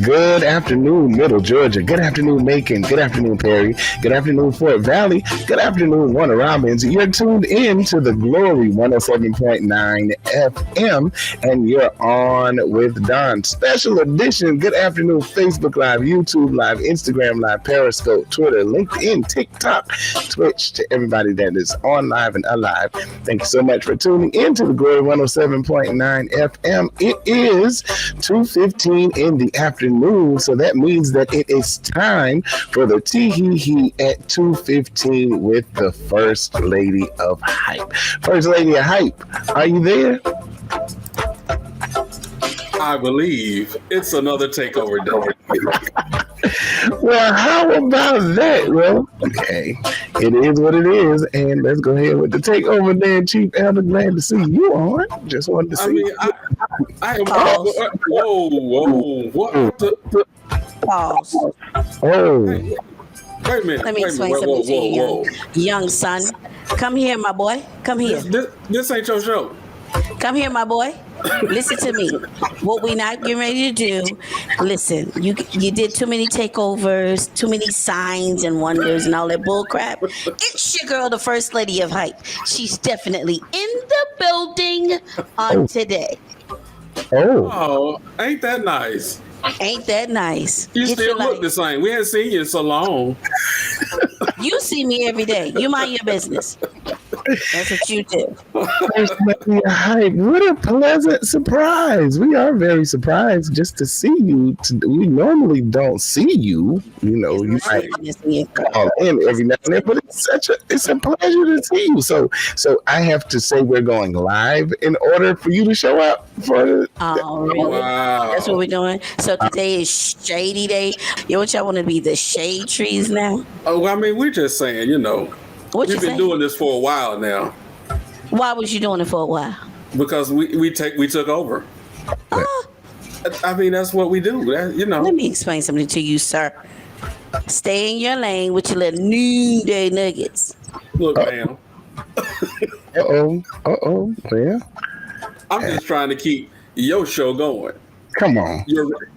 Good afternoon, Middle Georgia. Good afternoon, Macon. Good afternoon, Perry. Good afternoon, Fort Valley. Good afternoon, Warner Robins. You're tuned in to the Glory 107.9 FM, and you're on with Don. Special edition. Good afternoon, Facebook Live, YouTube Live, Instagram Live, Periscope, Twitter, LinkedIn, TikTok, Twitch, to everybody that is on live and alive. Thank you so much for tuning in to the Glory 107.9 FM. It is 2:15 in the afternoon, so that means that it is time for the TeeHeeHee at 2:15 with the First Lady of Hype. First Lady of Hype, are you there? I believe it's another takeover day. Well, how about that? Well, okay, it is what it is, and let's go ahead with the takeover there, Chief Elder. Glad to see you on. Just wanted to see. I am. Whoa! What? Pause. Oh. Wait a minute. Let me explain something to you, young son. Come here, my boy. Come here. This ain't your show. Come here, my boy. Listen to me. What we not getting ready to do, listen, you did too many takeovers, too many signs and wonders and all that bull crap. It's your girl, the First Lady of Hype. She's definitely in the building on today. Oh, ain't that nice? Ain't that nice? You still look the same. We haven't seen you in so long. You see me every day. You mind your business. That's what you do. What a pleasant surprise. We are very surprised just to see you. We normally don't see you. You know, you might call in every now and then, but it's a pleasure to see you. So I have to say we're going live in order for you to show up for. Oh, really? Wow. That's what we're doing. So today is Shady Day. What y'all want to be, the shade trees now? Oh, I mean, we're just saying, you know. We've been doing this for a while now. Why was you doing it for a while? Because we took over. I mean, that's what we do. You know. Let me explain something to you, sir. Stay in your lane with your little noonday nuggets. Look, ma'am. Well, I'm just trying to keep your show going. Come on.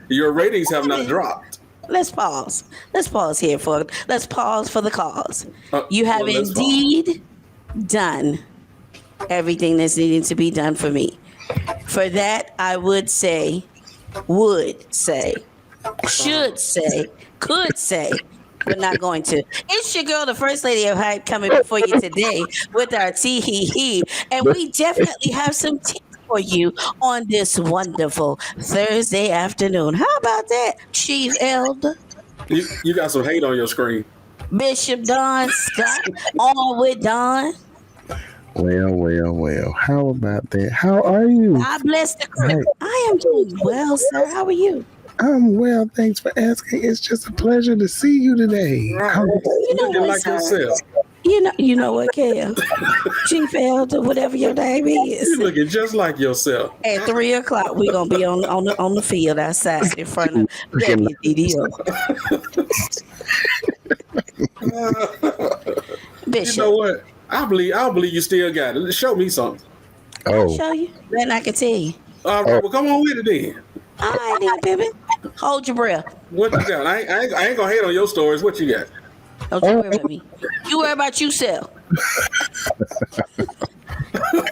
Your ratings have not dropped. Let's pause. Let's pause for the cause. You have indeed done everything that's needing to be done for me. For that, I would say, should say, could say, but not going to. It's your girl, the First Lady of Hype, coming before you today with our TeeHeeHee, and we definitely have some tea for you on this wonderful Thursday afternoon. How about that, Chief Elder? You got some hate on your screen. Bishop Don Scott, on with Don. Well. How about that? How are you? God bless the crew. Right. I am doing well, sir. How are you? I'm well. Thanks for asking. It's just a pleasure to see you today. Right. You know looking like yourself. You know what, Kel? Chief Elder, whatever your name is. You're looking just like yourself. At 3:00, we're gonna be on the field outside in front of WDDO. Bishop. You know what? I believe you still got it. Show me something. I'll show you. Then I can tell you. All right, well, come on with it then. All right, then, Pippin. Hold your breath. What you got? I ain't gonna hate on your stories. What you got? Don't you worry about me. You worry about yourself.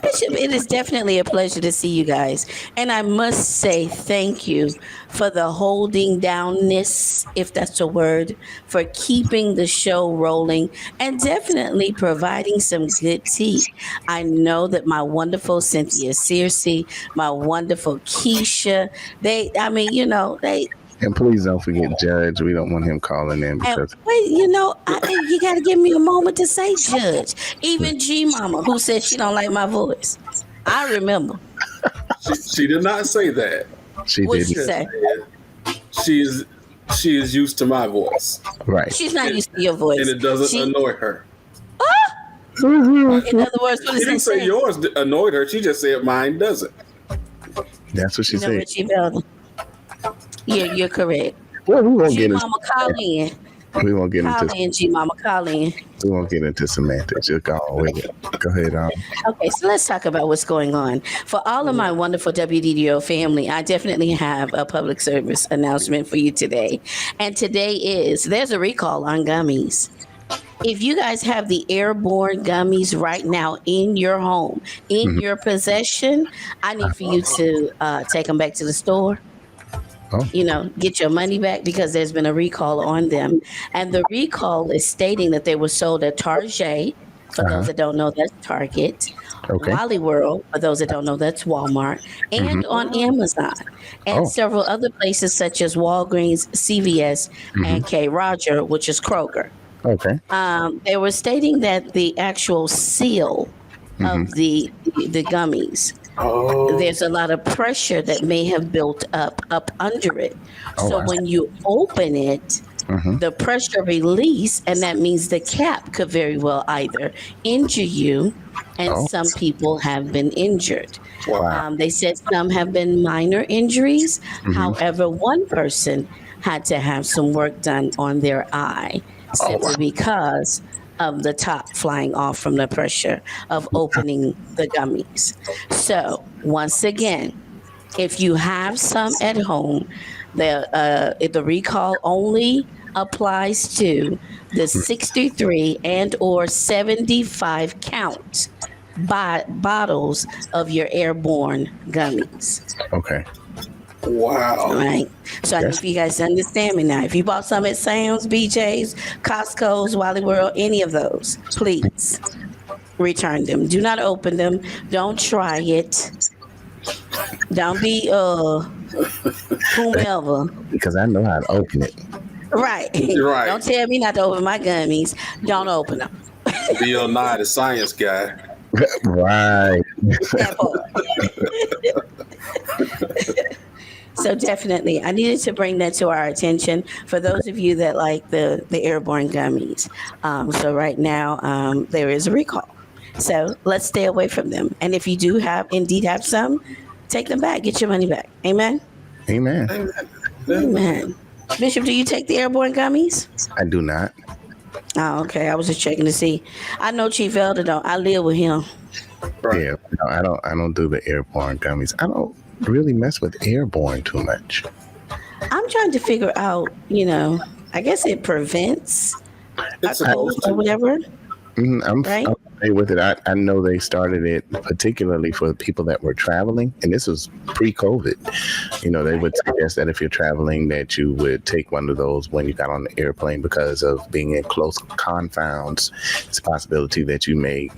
Bishop, it is definitely a pleasure to see you guys. And I must say thank you for the holding downness, if that's a word, for keeping the show rolling and definitely providing some good tea. I know that my wonderful Cynthia Searcy, my wonderful Keisha, they and please don't forget Judge. We don't want him calling in because. You got to give me a moment to say Judge. Even G Mama, who said she don't like my voice. I remember. She did not say that. What did she say? She is used to my voice. Right. She's not used to your voice. And it doesn't annoy her. In other words, what she didn't say yours annoyed her. She just said mine doesn't. That's what she said. Yeah, you're correct. Well, we won't get Mama, call in. We won't get Call into in, G Mama. Call in. we won't get into semantics. Just go on with it. Go ahead. Okay, so let's talk about what's going on. For all of my wonderful WDDO family, I definitely have a public service announcement for you today. And today is there's a recall on gummies. If you guys have the airborne gummies right now in your home, in your possession, I need for you to take them back to the store. Oh. Get your money back because there's been a recall on them. And the recall is stating that they were sold at Target. For those that don't know, that's Target. Okay. Wally World, for those that don't know, that's Walmart. And on Amazon. And several other places such as Walgreens, CVS, and K. Roger, which is Kroger. Okay. They were stating that the actual seal of the gummies, there's a lot of pressure that may have built up under it. So when you open it, the pressure release, and that means the cap could very well either injure you, and some people have been injured. Wow. They said some have been minor injuries. However, one person had to have some work done on their eye simply because of the top flying off from the pressure of opening the gummies. So once again, if you have some at home, the recall only applies to the 63 and or 75 count bottles of your airborne gummies. Okay. Wow. All right. So I think you guys understand me now. If you bought some at Sam's, BJ's, Costco's, Wally World, any of those, please return them. Do not open them. Don't try it. Don't be whomever. Because I know how to open it. Right. Right. Don't tell me not to open my gummies. Don't open them. Bill Nye, the science guy. Right. That part. So definitely, I needed to bring that to our attention for those of you that like the airborne gummies. So right now, there is a recall. So let's stay away from them. And if you do indeed have some, take them back. Get your money back. Amen? Amen. Amen. Bishop, do you take the airborne gummies? I do not. Oh, okay. I was just checking to see. I know Chief Elder don't. I live with him. Right. Yeah, no, I don't do the airborne gummies. I don't really mess with airborne too much. I'm trying to figure out, I guess it prevents a cold or whatever. I'm Right? okay with it. I know they started it particularly for people that were traveling, and this was pre-COVID. They would suggest that if you're traveling, that you would take one of those when you got on the airplane because of being in close confounds. It's a possibility that you may,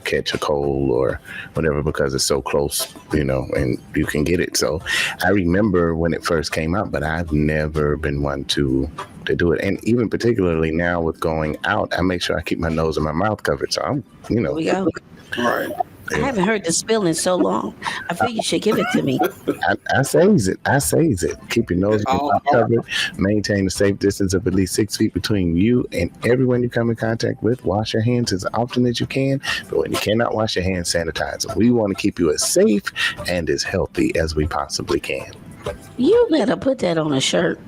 catch a cold or whatever because it's so close, and you can get it. So I remember when it first came out, but I've never been one to do it. And even particularly now with going out, I make sure I keep my nose and my mouth covered. So I'm, There we go. Right. I haven't heard the spill in so long. I feel you should give it to me. I says it. Keep your nose and your mouth covered. Maintain a safe distance of at least 6 feet between you and everyone you come in contact with. Wash your hands as often as you can. But when you cannot wash your hands, sanitize them. We want to keep you as safe and as healthy as we possibly can. You better put that on a shirt.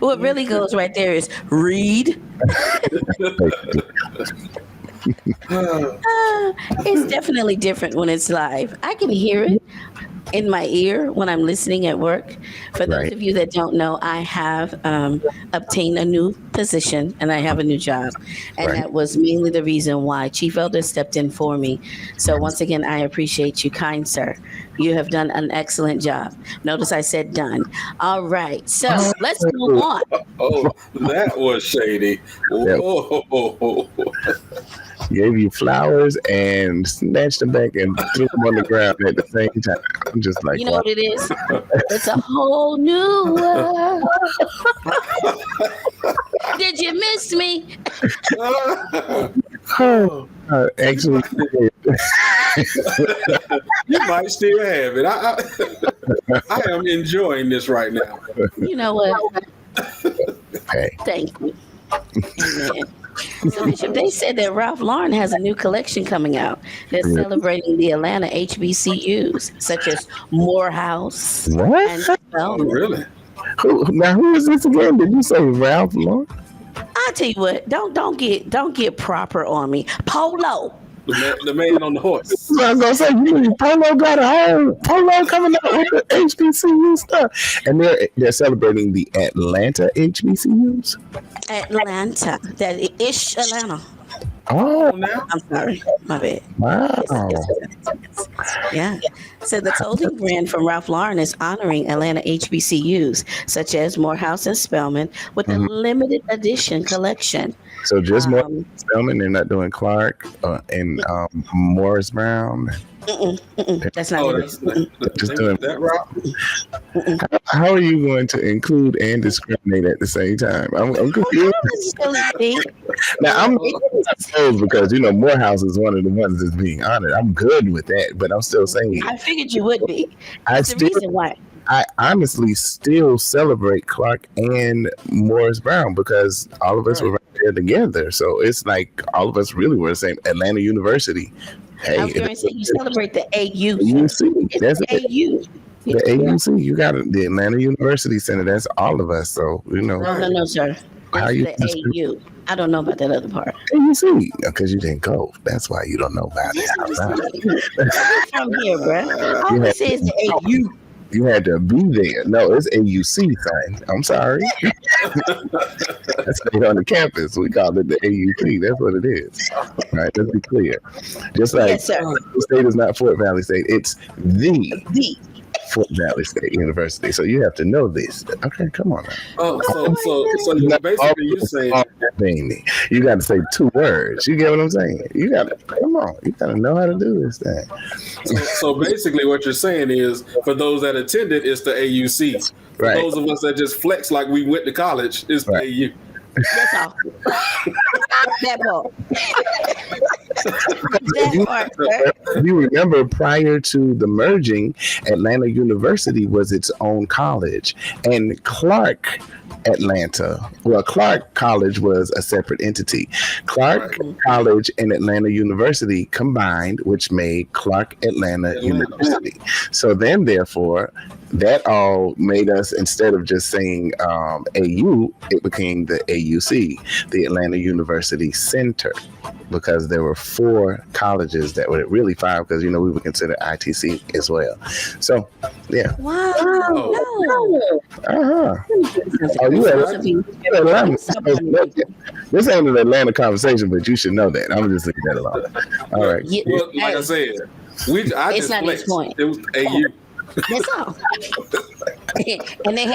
What really goes right there is read. It's definitely different when it's live. I can hear it in my ear when I'm listening at work. For those Right. of you that don't know, I have obtained a new position and I have a new job. And Right. that was mainly the reason why Chief Elder stepped in for me. So once again, I appreciate you, kind sir. You have done an excellent job. Notice I said done. All right. So let's move on. Oh, that was shady. Whoa. Gave you flowers and snatched them back and threw them on the ground at the same time. I'm just like, You know what it is? It's a whole new world. Did you miss me? Actually, You might still have it. I am enjoying this right now. You know what? hey, Thank you. Amen. So, Bishop, they said that Ralph Lauren has a new collection coming out that's Yeah. celebrating the Atlanta HBCUs, such as Morehouse and What? Oh, Spelman. really? Who is this again? Did you say Ralph Lauren? I tell you what, don't get proper on me. Polo. The man on the horse. So I was gonna say, you mean Polo got a whole Polo coming out with the HBCU stuff, and they're celebrating the Atlanta HBCUs. Atlanta. That ish Atlanta. Oh, Now, I'm sorry. My bad. wow! Yeah. So the clothing brand from Ralph Lauren is honoring Atlanta HBCUs, such as Morehouse and Spelman, with a limited edition collection. So just more Um, Spelman. They're not doing Clark and Morris Brown. That's not oh, it. that's the Just name doing- of that route. How are you going to include and discriminate at the same time? I'm confused. Silly thing. Now I'm confused because Morehouse is one of the ones that's being honored. I'm good with that, but I'm still saying I figured you would be. I That's the still reason why. I honestly still celebrate Clark and Morris Brown because all of us were right there together. So it's like all of us really were the same. Atlanta University. Hey, I was going to say you celebrate the AU. AUC. It's That's the AU. the AUC. You got it. The Atlanta University Center. That's all of us. So No, sir. How It's you the AU. I don't know about that other part. AUC because you didn't go. That's why you don't know about That's what it. I'm saying. I'm from here, bro. All I say is the AU. You had to be there. No, it's AUC, son. I'm sorry. That's on the campus. We call it the AUC. That's what it is. All right, let's be clear. Just like Yes, sir. the state is not Fort Valley State, it's the The. Fort Valley State University. So you have to know this. Okay, come on now. Oh, so basically you say You got to say 2 words. You get what I'm saying? You got to come on. You got to know how to do this thing. so basically what you're saying is for those that attended, it's the AUC. For Right. those of us that just flex like we went to college, it's the Right. AU. That's all. That part. That part, sir. You remember prior to the merging, Atlanta University was its own college, and Clark College was a separate entity. Clark College and Atlanta University combined, which made Clark Atlanta University. So then, therefore, that all made us, instead of just saying AU, it became the AUC, the Atlanta University Center, because there were 4 colleges that were really 5, because we would consider ITC as well. So, yeah. Wow. Uh-huh. Oh, you had Atlanta. This ain't an Atlanta conversation, but you should know that. I'm just leaving that alone. All right. Yeah, Well, like I said, I It's just not his flexed. point. It was AU. that's all. And they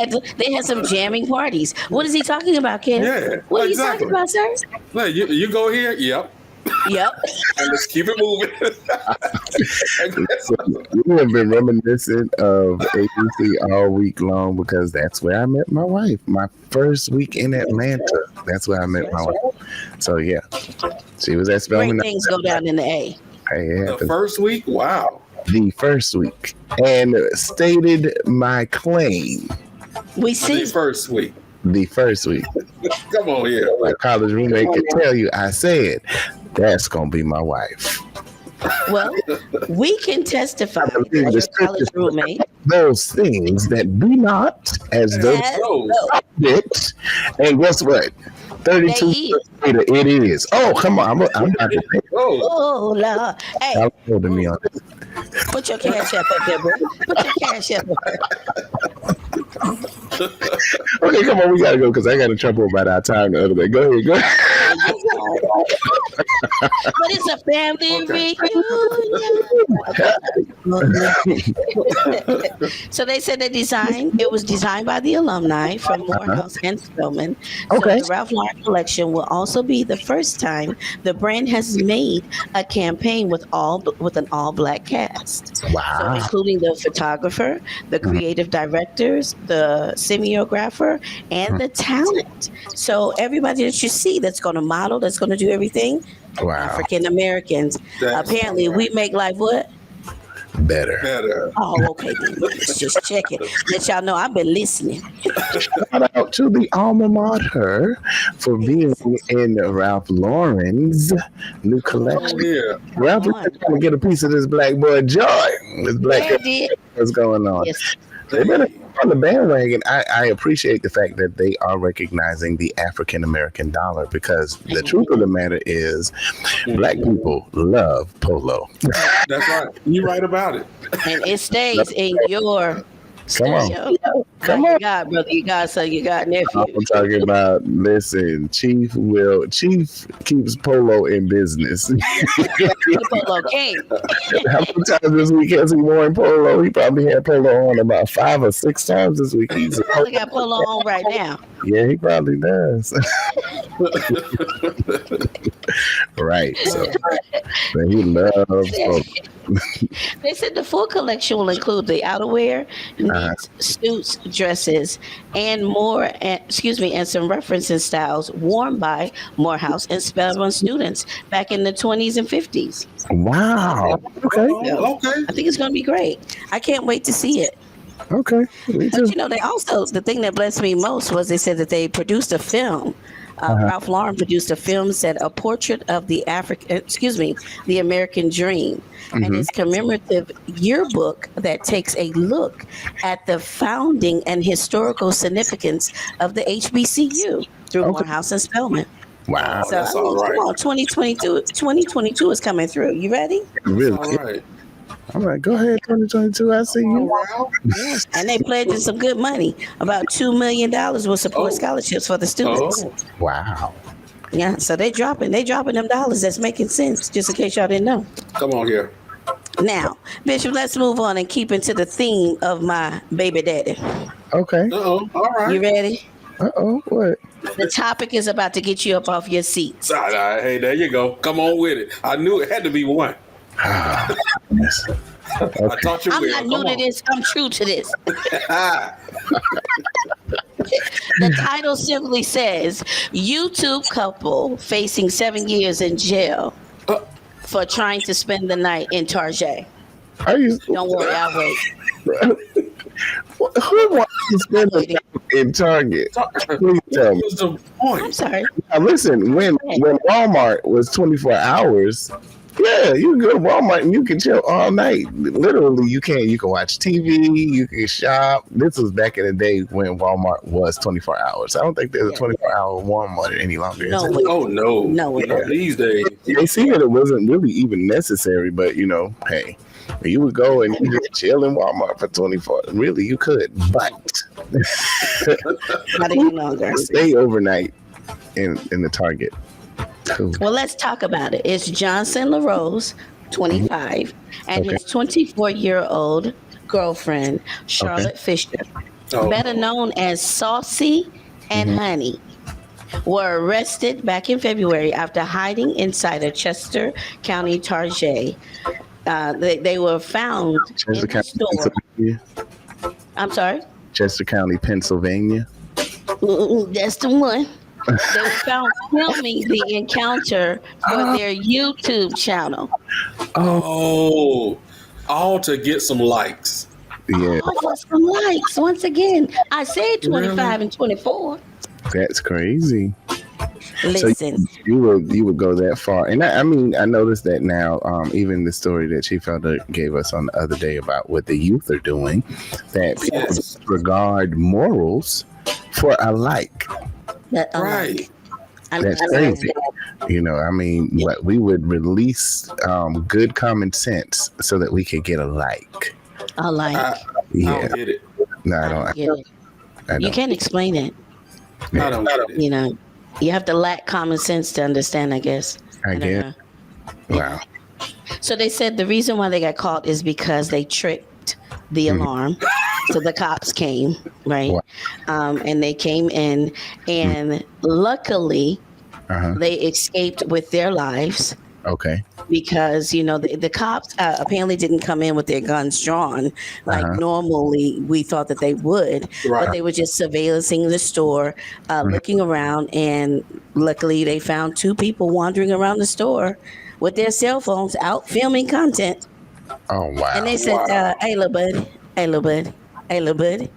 had some jamming parties. What is he talking about, Ken? Yeah, What are exactly. you talking about, sir? No, you go here, yep, Yep. and let's keep it moving. So, we have been reminiscent of AUC all week long because that's where I met my wife. My first week in Atlanta. That's where I met my wife. So, yeah. She was at Spelman. Great things go down in the A. Hey, it The happened. first week, wow. The first week, and stated my claim We The see. first week. the first week. Come on here. My college roommate could tell you, I said, that's going to be my wife. Well, we can testify believe that the your scripture college roommate Those things that be not as though has Oh, it. And guess what? 32 They years later, it is. Oh, come on. I'm about to pay. oh, Oh, Lord. Hey, Y'all holding me on this. put your cash app up there, bro. Put your cash app up there. Okay, come on. We got to go because I got in trouble about our time the other day. Go ahead. Go ahead. But it's a family reunion. So they said it was designed by the alumni from Morehouse and Spelman. So Okay. the Ralph Lauren collection will also be the first time the brand has made a campaign with an all black cast. So Wow. including the photographer, the creative directors, the semiographer, and the talent. So everybody that you see that's going to model, that's going to do everything, Wow. African Americans. That's Apparently, we make life what? better. Better. Oh, okay then. Let's just check it. Let y'all know I've been listening. Shout out to the alma mater for being in Ralph Lauren's new Oh collection. yeah. Ralph on. is trying to get a piece of this black boy joy. This black Yeah, it did. what's going on? Yes. They better on the bandwagon. I appreciate the fact that they are recognizing the African American dollar because the truth of the matter is, black people love polo. That's right. You're right about it. And it stays in your Come on. studio. Come Like on. you got brother, you got son, you got nephew. I'm talking about. Listen, Chief keeps polo in business. The polo king. How many times this week has he worn polo? He probably had polo on about 5 or 6 times this week. He probably got polo on right now. Yeah, he probably does. Right. So he loves polo. They said the full collection will include the outerwear, knits, suits, dresses, and more. And some referencing styles worn by Morehouse and Spelman students back in the 20s and 50s. Wow. Okay. Okay. I think it's going to be great. I can't wait to see it. Okay. Me too. But they also, the thing that blessed me most was they said that they produced a film. Ralph Lauren produced a film set a portrait of the the American dream, and its commemorative yearbook that takes a look at the founding and historical significance of the HBCU through Morehouse and Spelman. Wow. So That's all right. come on, 2022 is coming through. You ready? Really? All right. All right. Go ahead, 2022. I see you. Yes. And they pledged some good money. About $2 million will support scholarships for the students. Oh. Wow. Yeah, so they dropping them dollars. That's making sense, just in case y'all didn't know. Come on here. Now, Bishop, let's move on and keep into the theme of my baby daddy. Okay. Uh-oh. All right. You ready? Uh-oh. What? The topic is about to get you up off your seats. Hey, there you go. Come on with it. I knew it had to be one. Yes. I taught you I'm well. not new Come to on. this. I'm true to this. The title simply says, YouTube couple facing 7 years in jail for trying to spend the night in Tarjay. Are you? Don't worry, I'll wait. Who wants to spend the night in Target? Please tell me. What was the I'm point? sorry. Now listen, when Walmart was 24 hours, yeah, you can go to Walmart and you can chill all night. Literally, you can. You can watch TV, you can shop. This was back in the day when Walmart was 24 hours. I don't think there's a 24-hour Walmart any longer. No, is it? wait. Oh no. No, Not these days. They see that it wasn't really even necessary, but hey, you would go and you just chill in Walmart for 24. Really, you could, but Not any longer. stay overnight in the Target. Cool. Well, let's talk about it. It's Johnson LaRose, 25, and Okay. his 24-year-old girlfriend, Charlotte Fisher, Oh. better known as Saucy and Honey, were arrested back in February after hiding inside a Chester County Target. They were found Chester in the County, store. Pennsylvania. I'm sorry? Chester County, Pennsylvania. That's the one. They were found filming the encounter for their YouTube channel. Oh. All to get some likes. Yeah, Oh, for some likes. Once again, I said 25 and 24. that's crazy. Listen, So you would go that far, and I mean, I noticed that now. Even the story that Chief Elder gave us on the other day about what the youth are doing, that people Yes. disregard morals for a like. Right. That's crazy. I mean, what we would release good common sense so that we could get a like. I like. I Yeah, don't get it. no, I I don't. get it. I You don't. can't explain it. I don't get it. You have to lack common sense to understand, I guess. I don't get. know. Wow. So they said the reason why they got caught is because they tripped the alarm. So the cops came, right? Wow. And they came in, and luckily they escaped with their lives. Okay. Because the cops apparently didn't come in with their guns drawn like normally we thought that they would, Right. but they were just surveillancing the store, looking around, and luckily they found 2 people wandering around the store with their cell phones out filming content. Oh wow. And they said, Wow. "Hey, little buddy, hey, little buddy, hey, little buddy."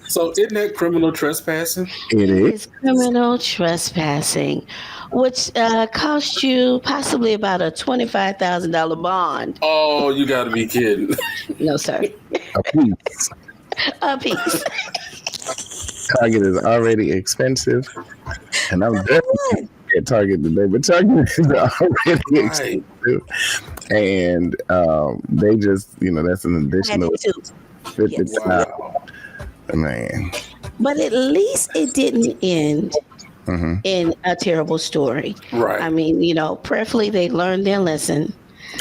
So isn't that criminal trespassing? It It is. is criminal trespassing, which cost you possibly about a $25,000 bond. Oh, you got to be kidding. No, sir. A piece. A piece. Target is already expensive, and I'm definitely at Target today. But Target is already Right. expensive, and they just, that's an I had additional it too. 50. Wow. Man. But at least it didn't end Hmm. in a terrible story. Right. I mean, prayerfully they learned their lesson.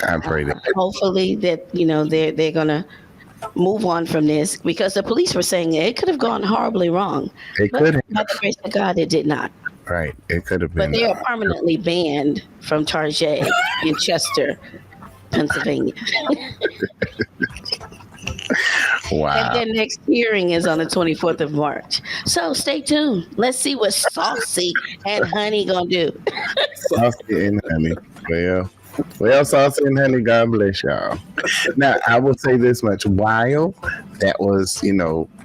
I pray that. Hopefully that they're gonna move on from this, because the police were saying it could have gone horribly wrong. It But could have. by the grace of God, it did not. Right. It could have But been. they are permanently banned from Target in Chester, Pennsylvania. Wow. And their next hearing is on the 24th of March. So stay tuned. Let's see what Saucy and Honey gonna do. Saucy and Honey. Well, Saucy and Honey, God bless y'all. Now, I will say this much. While that was,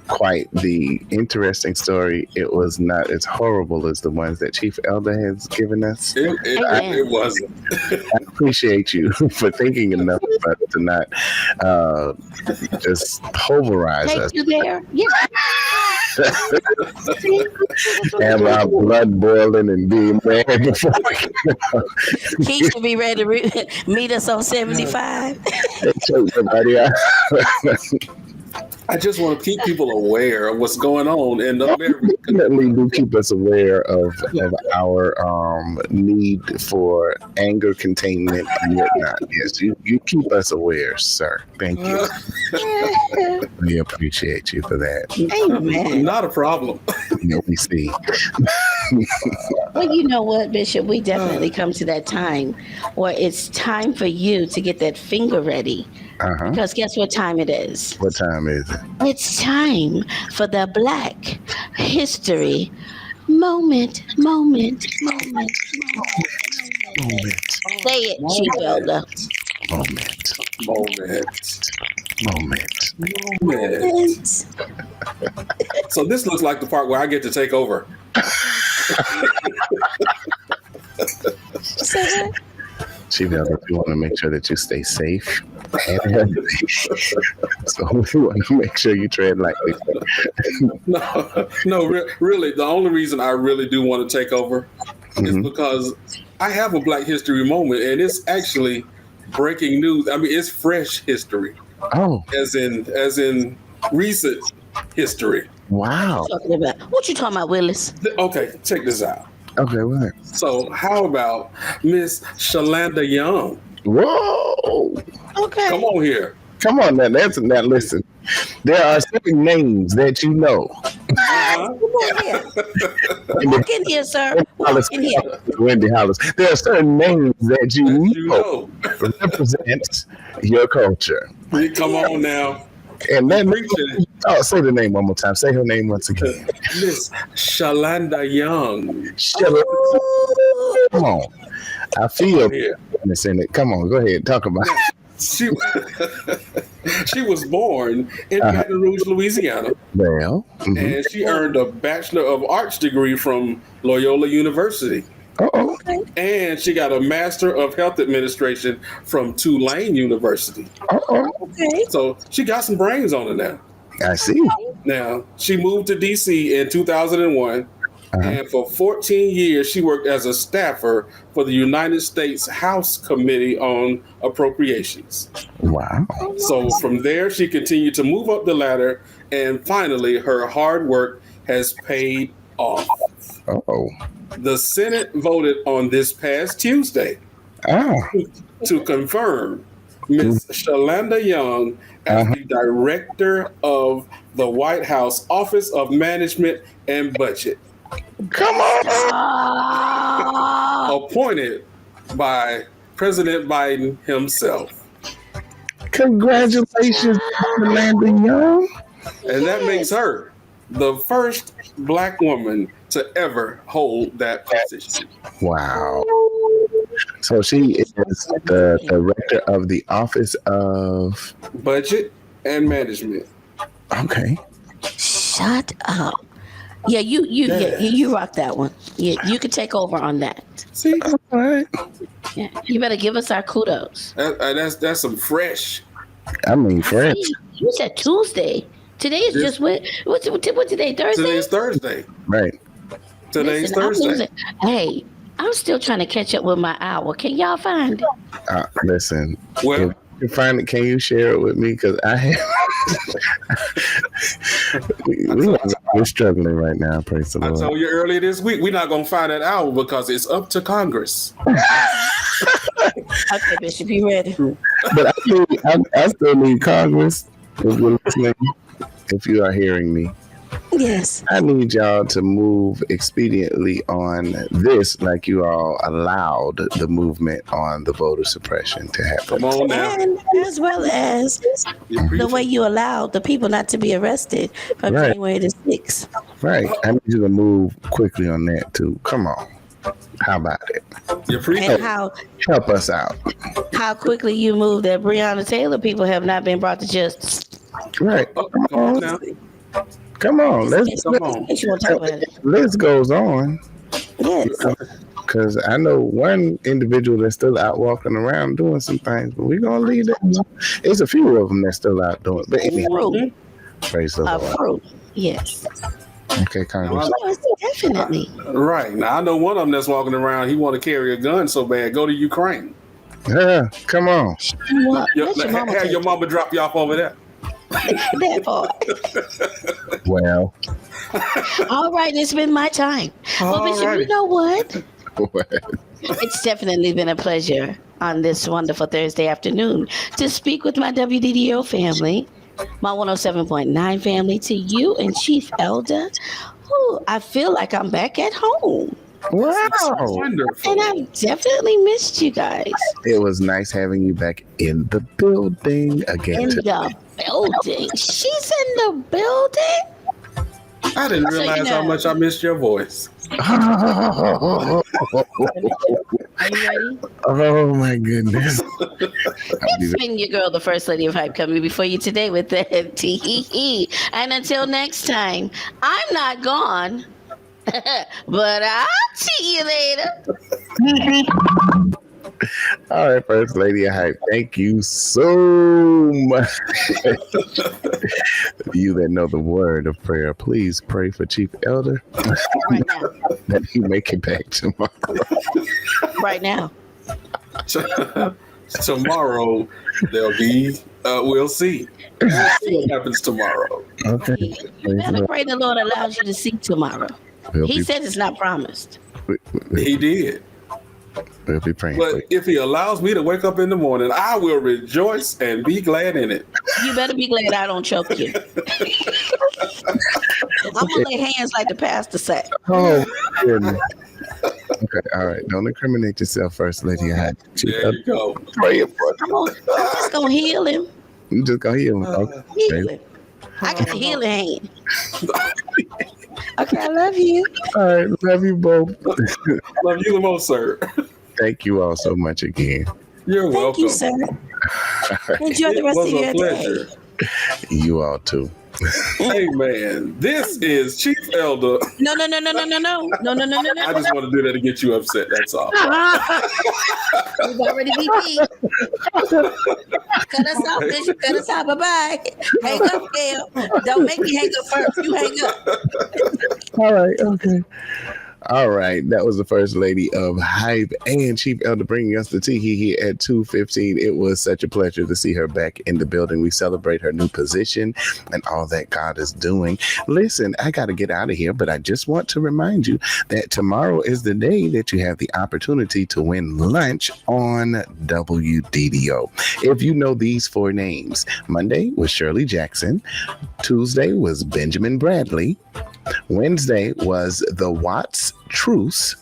quite the interesting story, it was not as horrible as the ones that Chief Elder has given us. It wasn't. I appreciate you for thinking enough about it to not just pulverize Take us. you there. Yeah. Have our blood boiling and being mad before we He should be ready to meet us on 75. choke somebody out. I just want to keep people aware of what's going on in America. Definitely do keep us aware of our need for anger containment and whatnot. Yes, you keep us aware, sir. Thank you. We appreciate you for that. Amen. Not a problem. We see. Well, you know what, Bishop? We definitely come to that time where it's time for you to get that finger ready. Uh-huh. Because guess what time it is? What time is it? It's time for the Black History moment. Moment. Say it, Chief Elder. Moment. Moment. So this looks like the part where I get to take over. Say that. Chief Elder, we want to make sure that you stay safe and healthy. So we want to make sure you tread lightly. Really, the only reason I really do want to take over is because I have a Black History moment, and it's actually breaking news. I mean, it's fresh history, Oh, as in recent history. wow. What you talking about, Willis? Okay, check this out. Okay, what? So, how about Miss Shalanda Young? Whoa. Okay. Come on here. Come on now. Now listen. There are certain names that you know. Uh-huh. Come on here. Walk in here, sir. Walk in here. Wendy Hollis. There are certain names that you You know know. represent your culture. Come on now. And then Preaching. say the name one more time. Say her name once again. Miss Shalanda Young. Shut up. Come on. I feel Here. this in it. Come on, go ahead. Talk about it. She she was born in Baton Rouge, Louisiana, Well. and she earned a Bachelor of Arts degree from Loyola University. Uh-oh. And she got a Master of Health Administration from Tulane University. Uh-oh. Okay. So she got some brains on her now. I see. Now, she moved to D.C. in 2001, and for 14 years, she worked as a staffer for the United States House Committee on Appropriations. Wow. So from there, she continued to move up the ladder, and finally, her hard work has paid off. Uh-oh. The Senate voted on this past Tuesday Ah. to confirm Ms. Shalanda Young as the director of the White House Office of Management and Budget, Come on. appointed by President Biden himself. Congratulations, Amanda Young. And that makes her the first Black woman to ever hold that position. Wow. So she is the director of the Office of Budget and Management. Okay. Shut up. Yeah, you rock that one. Yeah, you could take over on that. See, All right. Yeah, you better give us our kudos. that's some fresh. I mean, French. See, you said Tuesday. Today is just what today? Thursday. Today's Thursday. Right. Today's Listen, I'm Thursday. losing. Hey, I'm still trying to catch up with my hour. Can y'all find it? Listen. Well, If you find it, can you share it with me? Because I have. we're struggling right now. Praise the I Lord. told you earlier this week, we're not going to find that hour because it's up to Congress. Okay, Bishop, you ready? But I still need Congress. If you're listening, if you are hearing me, Yes. I need y'all to move expediently on this, like you all allowed the movement on the voter suppression to happen. Come on now. And as well as the way you allowed the people not to be arrested from Right. January the 6th. Right. I need you to move quickly on that too. Come on. How about it? You appreciate And it. Help us out. how quickly you moved that Breonna Taylor people have not been brought to justice. Right. Oh, come on now. Come on. Come on. You want to talk about it? List goes on. Yes. Because I know one individual that's still out walking around doing some things, but we're going to leave that. There's a few of them that's still out doing. But anyway, Fruit. praise the A Lord. fruit. Yes. Okay, Congress. Yes, definitely. Right. Now, I know one of them that's walking around, he want to carry a gun so bad. Go to Ukraine. Yeah, come on. What? Let your mama Have take your mama drop you off over there. that part. Well, All right, it's been my time. Well, Bishop, Alrighty. you know what? It's definitely been a pleasure on this wonderful Thursday afternoon to speak with my WDDO family, my 107.9 family, to you and Chief Elder. Ooh, I feel like I'm back at home. wow. Wonderful. And I've definitely missed you guys It was nice having you back in the building again. in the building. She's in the building? I didn't So, realize how much I missed your voice. Oh Are you ready? my goodness. It's been your girl, the First Lady of Hype, coming before you today with the TeeHeeHee. And until next time, I'm not gone, but I'll see you later. All right, First Lady of Hype, thank you so much. You that know the word of prayer, please pray for Chief Elder Right now. that he make it back tomorrow. Right now. Tomorrow, there'll be, we'll see. We'll see what happens tomorrow. Okay. You better pray the Lord allows you to see tomorrow. He said it's not promised. He did. We'll be praying for But you. if he allows me to wake up in the morning, I will rejoice and be glad in it. You better be glad I don't choke you. I'm gonna lay hands like the pastor said. Oh, goodness. Okay, all right. Don't incriminate yourself, First Lady of Hype. Chief There Elder, you go. praying for I'm just gonna heal him. you. Just go heal him. Heal Okay. him. I got a healing hand. Okay, I love you. All right. Love you both. Love you the most, sir. Thank you all so much again. You're Thank welcome. you, sir. Enjoy the It rest was of a your pleasure. day. You all too. Hey, man, this is Chief Elder. No. I just want to do that to get you upset. That's all. We've already beat. Cut us off, Bishop. Cut us off. Bye-bye. Hang up, Gail. Don't make me hang up first. You hang up. All right. Okay. All right. That was the First Lady of Hype and Chief Elder bringing us the TeeHeeHee at 2:15. It was such a pleasure to see her back in the building. We celebrate her new position and all that God is doing. Listen, I got to get out of here, but I just want to remind you that tomorrow is the day that you have the opportunity to win lunch on WDDO. If you know these four names, Monday was Shirley Jackson, Tuesday was Benjamin Bradley, Wednesday was the Watts Truce,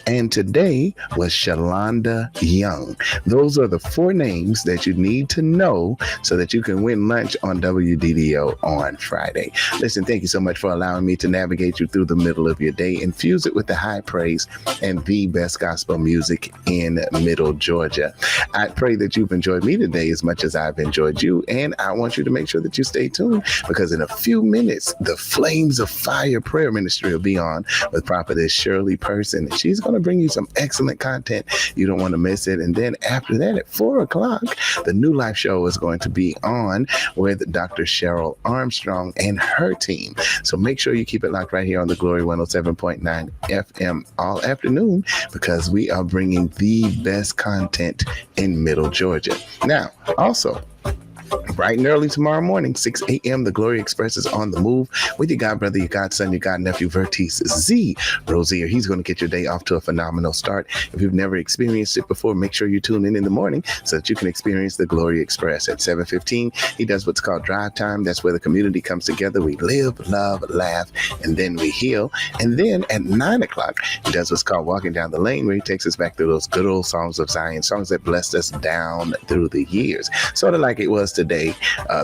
And today was Shalonda Young. Those are the 4 names that you need to know so that you can win lunch on WDDO on Friday. Listen, thank you so much for allowing me to navigate you through the middle of your day. Infuse it with the high praise and the best gospel music in Middle Georgia. I pray that you've enjoyed me today as much as I've enjoyed you. And I want you to make sure that you stay tuned, because in a few minutes, the Flames of Fire prayer ministry will be on with Prophetess Shirley Person. She's going to bring you some excellent content. You don't want to miss it. And then after that, at 4 o'clock, the New Life Show is going to be on with Dr. Cheryl Armstrong and her team. So make sure you keep it locked right here on the Glory 107.9 FM all afternoon, because we are bringing the best content in Middle Georgia. Now, also, bright and early tomorrow morning, 6 a.m., the Glory Express is on the move with your godbrother, your godson, your godnephew, Vertice Z. Rosier. He's going to get your day off to a phenomenal start. If you've never experienced it before, make sure you tune in the morning so that you can experience the Glory Express. At 7:15, he does what's called drive time. That's where the community comes together. We live, love, laugh, and then we heal. And then at 9 o'clock, he does what's called walking down the lane, where he takes us back through those good old songs of Zion, songs that blessed us down through the years. Sort of like it was today,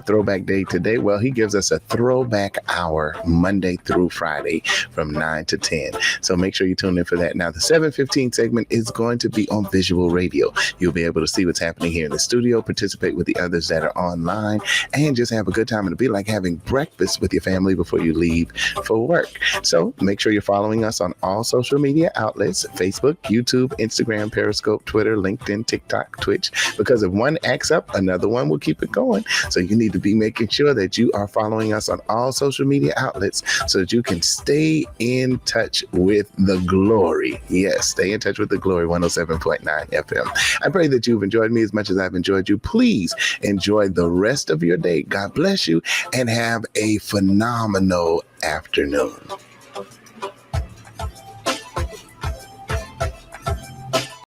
throwback day today. Well, he gives us a throwback hour Monday through Friday from 9 to 10. So make sure you tune in for that. Now, the 7:15 segment is going to be on visual radio. You'll be able to see what's happening here in the studio, participate with the others that are online, and just have a good time. It'll be like having breakfast with your family before you leave for work. So make sure you're following us on all social media outlets: Facebook, YouTube, Instagram, Periscope, Twitter, LinkedIn, TikTok, Twitch, because if one acts up, another one will keep it going. So you need to be making sure that you are following us on all social media outlets so that you can stay in touch with the Glory. Yes, stay in touch with the Glory 107.9 FM. I pray that you've enjoyed me as much as I've enjoyed you. Please enjoy the rest of your day. God bless you, and have a phenomenal afternoon.